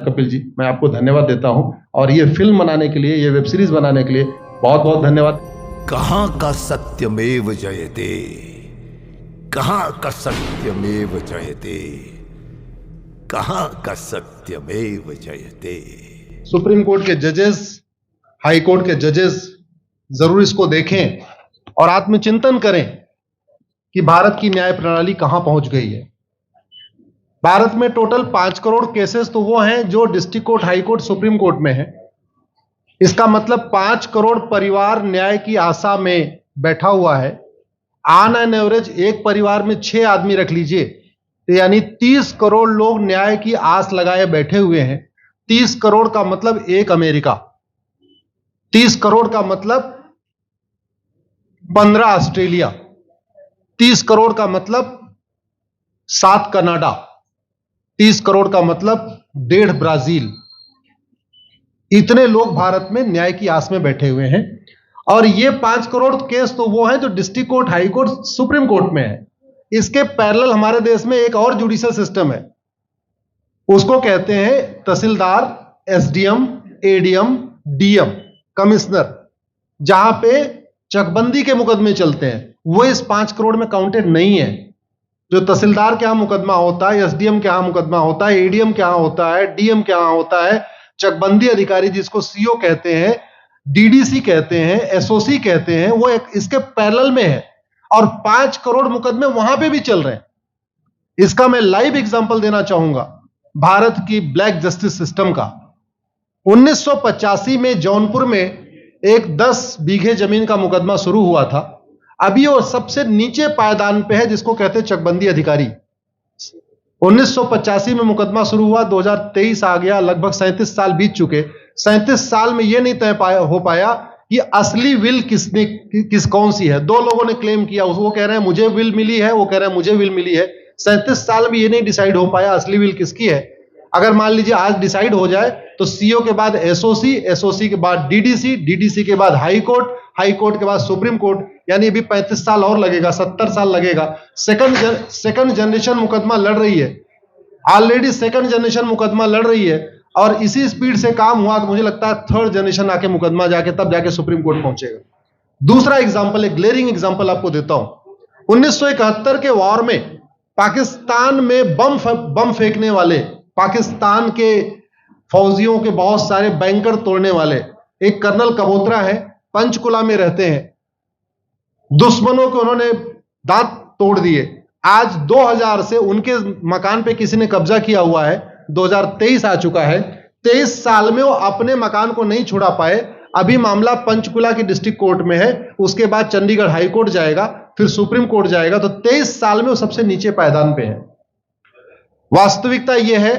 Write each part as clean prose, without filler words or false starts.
कपिल जी, मैं आपको धन्यवाद देता हूं और ये फिल्म बनाने के लिए, ये वेब सीरीज बनाने के लिए बहुत बहुत धन्यवाद। कहां का सत्यमेव जयते, कहां का सत्यमेव जयते, कहां का सत्यमेव जयते। सुप्रीम कोर्ट के जजेस, हाई कोर्ट के जजेस जरूर इसको देखें और आत्मचिंतन करें कि भारत की न्याय प्रणाली कहां पहुंच गई है। भारत में टोटल 5 करोड़ केसेस तो वो हैं जो district court, high court, supreme court में है। इसका मतलब 5 करोड़ परिवार न्याय की आशा में बैठा हुआ है। ऑन एन एवरेज एक परिवार में 6 आदमी रख लीजिए, तो यानी 30 करोड़ लोग न्याय की आस लगाए बैठे हुए हैं। 30 करोड़ का मतलब एक अमेरिका, 30 करोड़ का मतलब 15 ऑस्ट्रेलिया, 30 करोड़ का मतलब 7 कनाडा, 30 करोड़ का मतलब 1.5 ब्राजील। इतने लोग भारत में न्याय की आस में बैठे हुए हैं। और ये 5 करोड़ केस तो वो हैं जो district court, high court, supreme court में है। इसके पैरेलल हमारे देश में एक और जुडिशियल सिस्टम है, उसको कहते हैं तहसीलदार, एसडीएम, एडीएम, डीएम, कमिश्नर, जहां पे चकबंदी के मुकदमे चलते हैं। वो इस 5 करोड़ में काउंटेड नहीं है। जो तहसीलदार के यहां मुकदमा होता है, एसडीएम के यहां मुकदमा होता है, एडीएम के यहां होता है, डीएम के यहां होता है, चकबंदी अधिकारी जिसको सीओ कहते हैं, डीडीसी कहते हैं, एसओसी कहते हैं, वो इसके पैरेलल में है और 5 करोड़ मुकदमे वहां पे भी चल रहे हैं। इसका मैं लाइव एग्जांपल देना चाहूंगा भारत की ब्लैक जस्टिस सिस्टम का। 1985 में जौनपुर में एक 10 बीघे जमीन का मुकदमा शुरू हुआ था। अभी वो सबसे नीचे पायदान पे है, जिसको कहते हैं चकबंदी अधिकारी। 1985 में मुकदमा शुरू हुआ, 2023 आ गया, लगभग 37 साल बीत चुके। 37 साल में यह नहीं तय हो पाया कि असली विल कौन सी है। 2 लोगों ने क्लेम किया, वो कह रहे हैं मुझे विल मिली है, वो कह रहे हैं मुझे विल मिली है। 37 साल में यह नहीं डिसाइड हो पाया असली विल किसकी है। अगर मान लीजिए आज डिसाइड हो जाए तो सीओ के बाद एसओसी, एसओसी के बाद डीडीसी, डीडीसी के बाद हाई कोर्ट, हाई कोर्ट के बाद सुप्रीम कोर्ट, यानी अभी 35 साल और लगेगा, 70 साल लगेगा। सेकंड जनरेशन मुकदमा लड़ रही है, ऑलरेडी सेकंड जनरेशन मुकदमा लड़ रही है और इसी स्पीड से काम हुआ तो मुझे लगता है थर्ड जनरेशन आके मुकदमा तब जाके सुप्रीम कोर्ट पहुंचेगा। दूसरा एग्जांपल, एक ग्लेरिंग एग्जांपल आपको देता हूं। 1971 के वॉर में पाकिस्तान में बम फेंकने वाले, पाकिस्तान के फौजियों के बहुत सारे बैंकर तोड़ने वाले एक कर्नल कबोत्रा है, पंचकुला में रहते हैं। दुश्मनों को उन्होंने दांत तोड़ दिए। आज 2000 से उनके मकान पे किसी ने कब्जा किया हुआ है। 2023 आ चुका है, 23 साल में वो अपने मकान को नहीं छुड़ा पाए। अभी मामला पंचकुला की डिस्ट्रिक्ट कोर्ट में है, उसके बाद चंडीगढ़ हाई कोर्ट जाएगा, फिर सुप्रीम कोर्ट जाएगा। तो 23 साल में वो सबसे नीचे पायदान पे है। वास्तविकता यह है,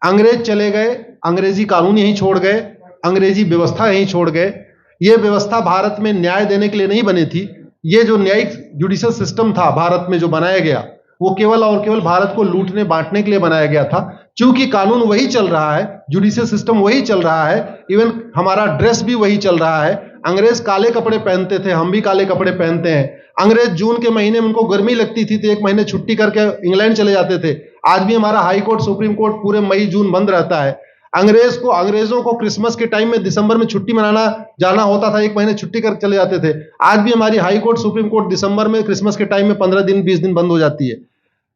अंग्रेज चले गए, अंग्रेजी कानून यहीं छोड़ गए, अंग्रेजी व्यवस्था यहीं छोड़ गए। यह व्यवस्था भारत में न्याय देने के लिए नहीं बनी थी। यह जो न्यायिक जुडिशियल सिस्टम था भारत में जो बनाया गया, वो केवल और केवल भारत को लूटने बांटने के लिए बनाया गया था। क्योंकि कानून वही चल रहा है, जुडिशियल सिस्टम वही चल रहा है, इवन हमारा ड्रेस भी वही चल रहा है। अंग्रेज काले कपड़े पहनते थे, हम भी काले कपड़े पहनते हैं। अंग्रेज जून के महीने में उनको गर्मी लगती थी तो 1 महीने छुट्टी करके इंग्लैंड चले जाते थे। आज भी हमारा हाई कोर्ट, सुप्रीम कोर्ट पूरे मई जून बंद रहता है। अंग्रेजों को क्रिसमस के टाइम में दिसंबर में छुट्टी मनाना जाना होता था, 1 महीने छुट्टी कर चले जाते थे। आज भी हमारी हाई कोर्ट, सुप्रीम कोर्ट दिसंबर में, क्रिसमस के टाइम में 15 दिन 20 दिन बंद हो जाती है।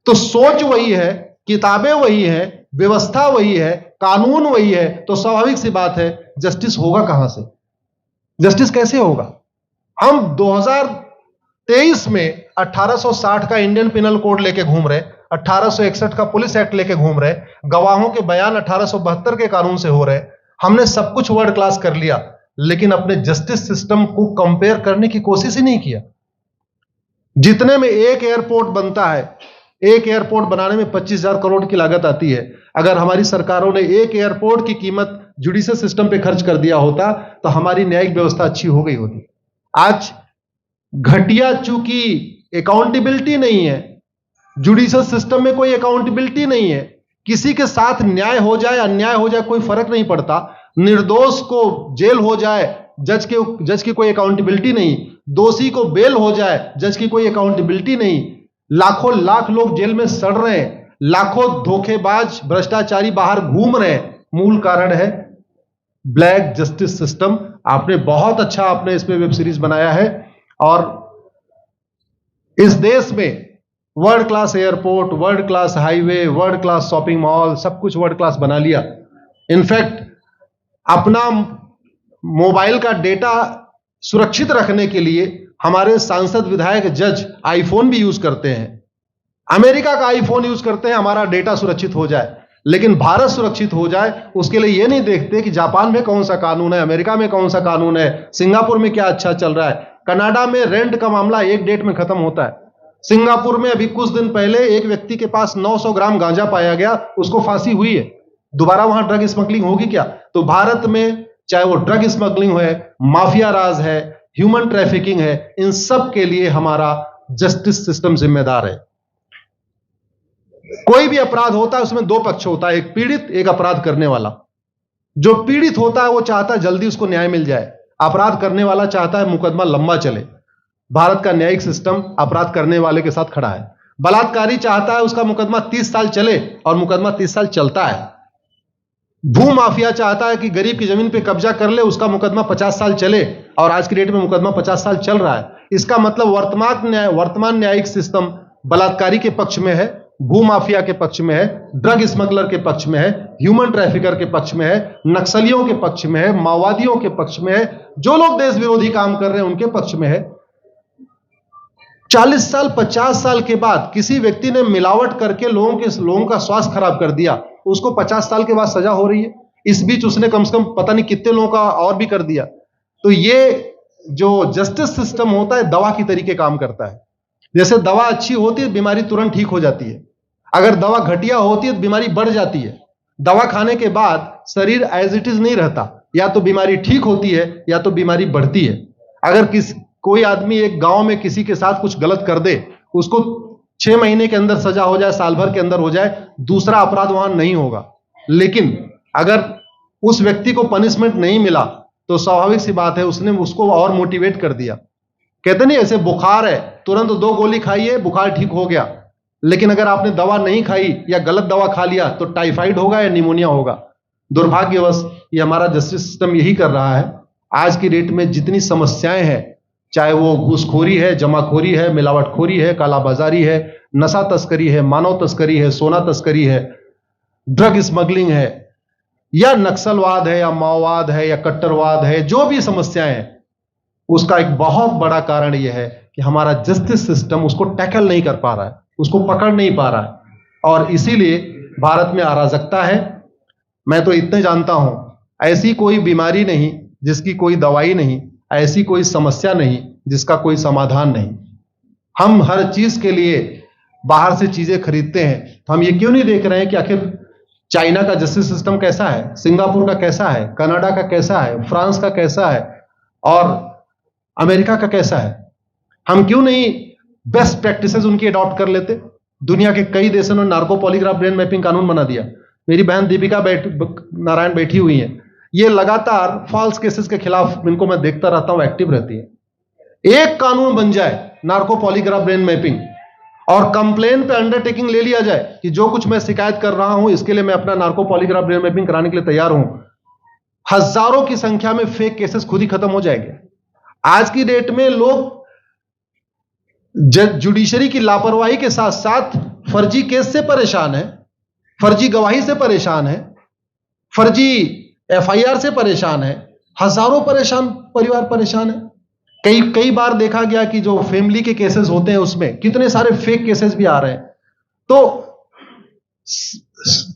तो सोच वही है, किताबें वही है, व्यवस्था वही है, कानून वही है, तो स्वाभाविक सी बात है जस्टिस होगा कहां से? जस्टिस कैसे होगा? हम 2023 में 1860 का इंडियन पिनल कोड लेके घूम रहे, 1861 का पुलिस एक्ट लेके घूम रहे, गवाहों के बयान 1872 के कानून से हो रहे। हमने सब कुछ वर्ल्ड क्लास कर लिया, लेकिन अपने जस्टिस सिस्टम को कंपेयर करने की कोशिश ही नहीं किया। जितने में एक एयरपोर्ट बनता है, एक एयरपोर्ट बनाने में 25,000 करोड़ की लागत आती है। अगर हमारी सरकारों ने एक एयरपोर्ट की कीमत जुडिशियल सिस्टम पे खर्च कर दिया होता तो हमारी न्यायिक व्यवस्था अच्छी हो गई होती। आज घटिया, चूंकि अकाउंटेबिलिटी नहीं है, जुडिशियल सिस्टम में कोई अकाउंटेबिलिटी नहीं है। किसी के साथ न्याय हो जाए, अन्याय हो जाए, कोई फर्क नहीं पड़ता। निर्दोष को जेल हो जाए, जज की कोई अकाउंटेबिलिटी नहीं। दोषी को बेल हो जाए, जज की कोई अकाउंटेबिलिटी नहीं। लाख लोग जेल में सड़ रहे हैं, लाखों धोखेबाज भ्रष्टाचारी बाहर घूम रहे हैं, मूल कारण है ब्लैक जस्टिस सिस्टम। आपने बहुत अच्छा आपने इस पे वेब सीरीज बनाया है, और इस देश में world class airport, world class highway, world class shopping mall, सब कुछ वर्ल्ड क्लास बना लिया। इनफैक्ट अपना मोबाइल का डेटा सुरक्षित रखने के लिए हमारे सांसद, विधायक, जज आईफोन भी यूज करते हैं, अमेरिका का आईफोन यूज करते हैं, हमारा डेटा सुरक्षित हो जाए। लेकिन भारत सुरक्षित हो जाए उसके लिए यह नहीं देखते कि जापान में कौन सा कानून है, अमेरिका में कौन सा कानून है, सिंगापुर में क्या अच्छा चल रहा है। कनाडा में रेंट का मामला एक डेट में खत्म होता है। सिंगापुर में अभी कुछ दिन पहले एक व्यक्ति के पास 900 ग्राम गांजा पाया गया, उसको फांसी हुई है। दोबारा वहां ड्रग स्मगलिंग होगी क्या? तो भारत में चाहे वो ड्रग स्मगलिंग है, माफिया राज है, ह्यूमन ट्रैफिकिंग है, इन सब के लिए हमारा जस्टिस सिस्टम जिम्मेदार है। कोई भी अपराध होता है उसमें दो पक्ष होता है, एक पीड़ित, एक अपराध करने वाला। जो पीड़ित होता है वो चाहता है जल्दी उसको न्याय मिल जाए, अपराध करने वाला चाहता है मुकदमा लंबा चले। भारत का न्यायिक सिस्टम अपराध करने वाले के साथ खड़ा है। बलात्कारी चाहता है उसका मुकदमा 30 साल चले, और मुकदमा 30 साल चलता है। भू माफिया चाहता है कि गरीब की जमीन पे कब्जा कर ले, उसका मुकदमा 50 साल चले, और आज की डेट में मुकदमा 50 साल चल रहा है। इसका मतलब वर्तमान न्यायिक सिस्टम बलात्कारी के पक्ष में है, भू माफिया के पक्ष में है, ड्रग स्मगलर के पक्ष में है, ह्यूमन ट्रैफिकर के पक्ष में है, नक्सलियों के पक्ष में है, माओवादियों के पक्ष में है, जो लोग देश विरोधी काम कर रहे हैं उनके पक्ष में है। 40 साल 50 साल के बाद किसी व्यक्ति ने मिलावट करके लोगों का स्वास्थ्य खराब कर दिया, उसको 50 साल के बाद सजा हो रही है। इस बीच उसने कम से कम पता नहीं कितने लोगों का और भी कर दिया। तो ये जो जस्टिस सिस्टम होता है दवा की तरीके काम करता है। जैसे दवा अच्छी होती है बीमारी तुरंत ठीक हो जाती है, अगर दवा घटिया होती है तो बीमारी बढ़ जाती है। दवा खाने के बाद शरीर एज इट इज नहीं रहता, या तो बीमारी ठीक होती है या तो बीमारी बढ़ती है। अगर कोई आदमी एक गांव में किसी के साथ कुछ गलत कर दे, उसको 6 महीने के अंदर सजा हो जाए, साल भर के अंदर हो जाए, दूसरा अपराध वहां नहीं होगा। लेकिन अगर उस व्यक्ति को पनिशमेंट नहीं मिला तो स्वाभाविक सी बात है उसने उसको और मोटिवेट कर दिया। कहते नहीं ऐसे बुखार है, तुरंत 2 गोली खाइए बुखार ठीक हो गया। लेकिन अगर आपने दवा नहीं खाई या गलत दवा खा लिया तो टाइफाइड होगा या निमोनिया होगा। दुर्भाग्यवश ये हमारा जस्टिस सिस्टम यही कर रहा है। आज की डेट में जितनी समस्याएं हैं, चाहे वो घूसखोरी है, जमाखोरी है, मिलावटखोरी है, कालाबाजारी है, नशा तस्करी है, मानव तस्करी है, सोना तस्करी है, ड्रग स्मगलिंग है, या नक्सलवाद है, या माओवाद है, या कट्टरवाद है, जो भी समस्याएं हैं, उसका एक बहुत बड़ा कारण यह है कि हमारा जस्टिस सिस्टम उसको टैकल नहीं कर पा रहा है, उसको पकड़ नहीं पा रहा है, और इसीलिए भारत में अराजकता है। मैं तो इतने जानता हूं, ऐसी कोई बीमारी नहीं जिसकी कोई दवाई नहीं, ऐसी कोई समस्या नहीं जिसका कोई समाधान नहीं। हम हर चीज के लिए बाहर से चीजें खरीदते हैं, तो हम ये क्यों नहीं देख रहे हैं कि आखिर चाइना का जस्टिस सिस्टम कैसा है, सिंगापुर का कैसा है, कनाडा का कैसा है, फ्रांस का कैसा है, और अमेरिका का कैसा है। हम क्यों नहीं बेस्ट प्रैक्टिसेस उनकी अडॉप्ट कर लेते। दुनिया के कई देशों ने नार्को पॉलीग्राफ ब्रेन मैपिंग कानून बना दिया। मेरी बहन दीपिका नारायण बैठी हुई है, ये लगातार फॉल्स केसेस के खिलाफ, इनको मैं देखता रहता हूं, एक्टिव रहती है। एक कानून बन जाए नार्को पॉलीग्राफ ब्रेन मैपिंग, और कंप्लेन पे अंडरटेकिंग ले लिया जाए कि जो कुछ मैं शिकायत कर रहा हूं इसके लिए मैं अपना नार्को पॉलीग्राफ ब्रेन मैपिंग कराने के लिए तैयार हूं, हजारों की संख्या में फेक केसेस खुद ही खत्म हो जाएंगे। आज की डेट में लोग जुडिशरी की लापरवाही के साथ साथ फर्जी केस से परेशान है, फर्जी गवाही से परेशान है, फर्जी एफआईआर से परेशान है, हजारों परिवार परेशान है। कई बार देखा गया कि जो फैमिली के केसेस होते हैं उसमें कितने सारे फेक केसेस भी आ रहे हैं। तो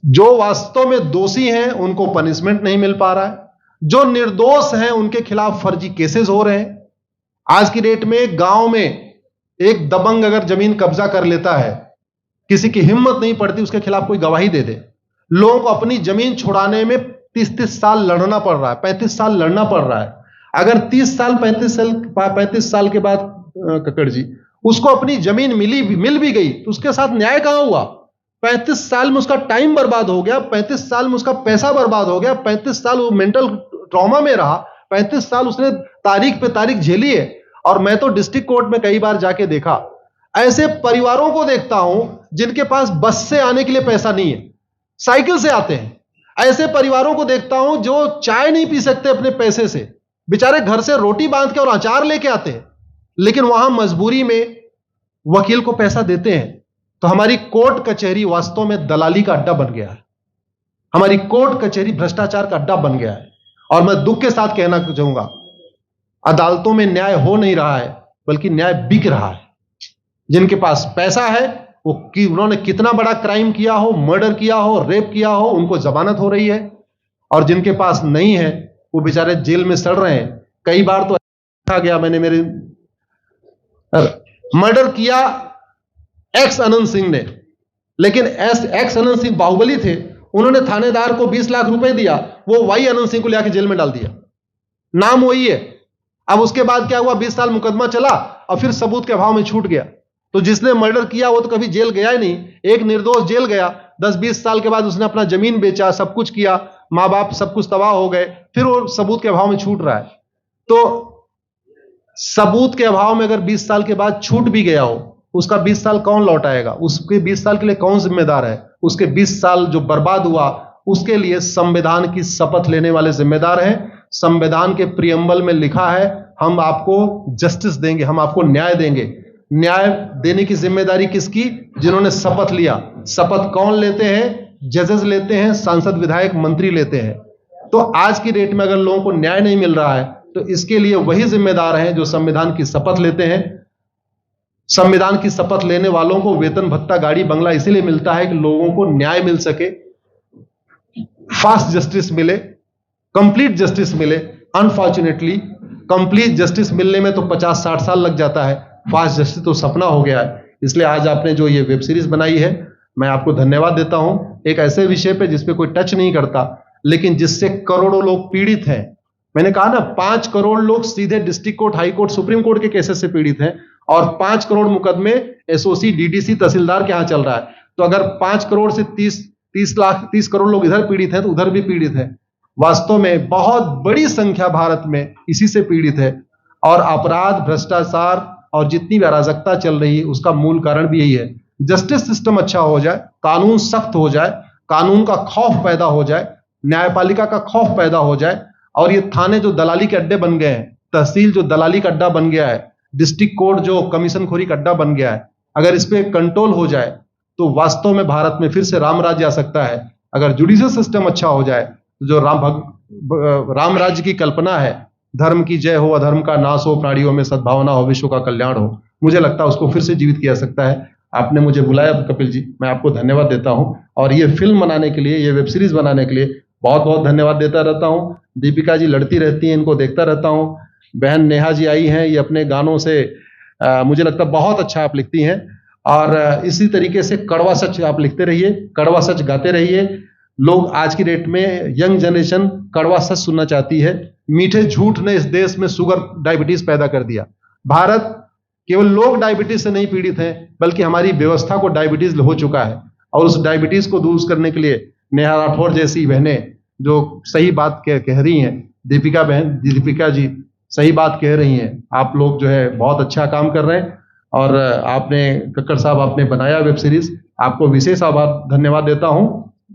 जो वास्तव में दोषी हैं उनको पनिशमेंट नहीं मिल पा रहा है, जो निर्दोष हैं उनके खिलाफ फर्जी केसेस हो रहे हैं। आज की डेट में गांव में एक दबंग अगर जमीन कब्जा कर लेता है, किसी की हिम्मत नहीं पड़ती उसके खिलाफ कोई गवाही दे दे। लोगों को अपनी जमीन छुड़ाने में 30 साल लड़ना पड़ रहा है, 35 साल लड़ना पड़ रहा है। अगर 30 साल 35 साल के बाद कक्कड़ जी उसको अपनी जमीन मिल भी गई तो उसके साथ न्याय कहां हुआ? 35 साल में उसका टाइम बर्बाद हो गया, 35 साल में उसका पैसा बर्बाद हो गया, 35 साल वो मेंटल ट्रॉमा में रहा, 35 साल उसने तारीख पे तारीख झेली है। और मैं तो डिस्ट्रिक्ट कोर्ट में कई बार जाके देखा, ऐसे परिवारों को देखता हूं जिनके पास बस से आने के लिए पैसा नहीं है, साइकिल से आते हैं। ऐसे परिवारों को देखता हूं जो चाय नहीं पी सकते अपने पैसे से, बेचारे घर से रोटी बांध के और अचार लेके आते हैं, लेकिन वहां मजबूरी में वकील को पैसा देते हैं। तो हमारी कोर्ट कचहरी वास्तव में दलाली का अड्डा बन गया है। हमारी कोर्ट कचहरी भ्रष्टाचार का अड्डा बन गया है। और मैं दुख के साथ कहना चाहूंगा, अदालतों में न्याय हो नहीं रहा है, बल्कि न्याय बिक रहा है। जिनके पास पैसा है, वो उन्होंने कितना बड़ा क्राइम किया हो, मर्डर किया हो, रेप किया हो, उनको जमानत हो रही है। और जिनके पास नहीं है, वो बेचारे जेल में सड़ रहे हैं। कई बार तो देखा गया, मैंने मेरे मर्डर किया एक्स अनंत सिंह ने, लेकिन एक्स अनंत सिंह बाहुबली थे, उन्होंने थानेदार को 20 लाख रुपए दिया, वो वाई अनंत सिंह को लेकर जेल में डाल दिया। नाम वही है। अब उसके बाद क्या हुआ, 20 साल मुकदमा चला और फिर सबूत के अभाव में छूट गया। तो जिसने मर्डर किया वो तो कभी जेल गया ही नहीं। एक निर्दोष जेल गया, 10-20 साल के बाद उसने अपना जमीन बेचा, सब कुछ किया, मां बाप सब कुछ तबाह हो गए, फिर वो सबूत के अभाव में छूट रहा है। तो सबूत के अभाव में अगर 20 साल के बाद छूट भी गया हो, उसका 20 साल कौन लौटाएगा? उसके 20 साल के लिए कौन जिम्मेदार है? उसके 20 साल जो बर्बाद हुआ, उसके लिए संविधान की शपथ लेने वाले जिम्मेदार हैं। संविधान के प्रियम्बल में लिखा है, हम आपको जस्टिस देंगे, हम आपको न्याय देंगे। न्याय देने की जिम्मेदारी किसकी? जिन्होंने शपथ लिया। शपथ कौन लेते हैं? जजेस लेते हैं, सांसद, विधायक, मंत्री लेते हैं। तो आज की डेट में अगर लोगों को न्याय नहीं मिल रहा है, तो इसके लिए वही जिम्मेदार हैं जो संविधान की शपथ लेते हैं। संविधान की शपथ लेने वालों को वेतन, भत्ता, गाड़ी, बंगला इसीलिए मिलता है कि लोगों को न्याय मिल सके, फास्ट जस्टिस मिले, कंप्लीट जस्टिस मिले। अनफॉर्चुनेटली कंप्लीट जस्टिस मिलने में तो 50-60 साल लग जाता है, फास्ट जस्टिस तो सपना हो गया है। इसलिए आज आपने जो ये वेब सीरीज बनाई है, मैं आपको धन्यवाद देता हूं। एक ऐसे विषय पे जिस पे कोई टच नहीं करता, लेकिन जिससे करोड़ों लोग पीड़ित हैं। मैंने कहा ना, 5 करोड़ लोग सीधे district court, high court, supreme court के केसेस से पीड़ित हैं, और 5 करोड़ मुकदमे एसओसी, डीडीसी, तहसीलदार के यहां चल रहा है। तो अगर 5 करोड़ से 30 करोड़ लोग इधर पीड़ित हैं, तो उधर भी पीड़ित है। वास्तव में बहुत बड़ी संख्या भारत में इसी से पीड़ित है। और अपराध, भ्रष्टाचार और जितनी भी अराजकता चल रही है, उसका मूल कारण भी यही है। जस्टिस सिस्टम अच्छा हो जाए, कानून सख्त हो जाए, कानून का खौफ पैदा हो जाए, न्यायपालिका का खौफ पैदा हो जाए, और ये थाने जो दलाली के अड्डे बन गए हैं, तहसील जो दलाली का अड्डा बन गया है, डिस्ट्रिक्ट कोर्ट जो कमीशनखोरी का अड्डा बन गया है, अगर इस पे कंट्रोल हो जाए तो वास्तव में भारत में फिर से राम राज्य आ सकता है। अगर जुडिशियल सिस्टम अच्छा हो जाए, तो जो राम राज्य की कल्पना है, धर्म की जय हो, अधर्म का नाश हो, प्राणियों में सद्भावना हो, विश्व का कल्याण हो, मुझे लगता है उसको फिर से जीवित किया सकता है। आपने मुझे बुलाया कपिल जी, मैं आपको धन्यवाद देता हूं। और ये फिल्म बनाने के लिए, ये वेब सीरीज बनाने के लिए बहुत बहुत धन्यवाद देता रहता हूं। दीपिका जी लड़ती रहती हैं, इनको देखता रहता हूं। बहन नेहा जी आई हैं, ये अपने गानों से मुझे लगता है बहुत अच्छा आप लिखती हैं। और इसी तरीके से कड़वा सच आप लिखते रहिए, कड़वा सच गाते रहिए। लोग आज की डेट में, यंग जनरेशन कड़वा सच सुनना चाहती है। मीठे झूठ ने इस देश में शुगर, डायबिटीज पैदा कर दिया। भारत केवल लोग डायबिटीज से नहीं पीड़ित हैं, बल्कि हमारी व्यवस्था को डायबिटीज हो चुका है। और उस डायबिटीज को दूर करने के लिए नेहा राठौर जैसी बहनें जो सही बात कह रही हैं, दीपिका जी सही बात कह रही हैं। आप लोग जो है बहुत अच्छा काम कर रहे हैं। और आपने, कक्कड़ साहब, आपने बनाया वेब सीरीज, आपको विशेष आभार, धन्यवाद देता हूं।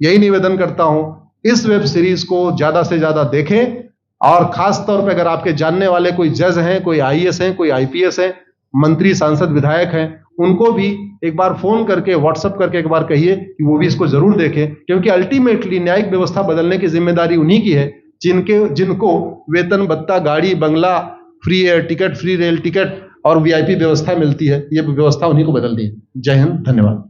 यही निवेदन करता हूं, इस वेब सीरीज को ज्यादा से ज्यादा देखें। और खास तौर पे अगर आपके जानने वाले कोई जज हैं, कोई आईएएस हैं, कोई आईपीएस हैं, मंत्री, सांसद, विधायक हैं, उनको भी एक बार फोन करके, व्हाट्सएप करके एक बार कहिए कि वो भी इसको जरूर देखें। क्योंकि अल्टीमेटली न्यायिक व्यवस्था बदलने की जिम्मेदारी उन्हीं की है जिनको वेतन, भत्ता, गाड़ी, बंगला, free air ticket, free rail ticket और वीआईपी व्यवस्था मिलती है। ये व्यवस्था उन्हीं को बदलनी है। जय हिंद, धन्यवाद।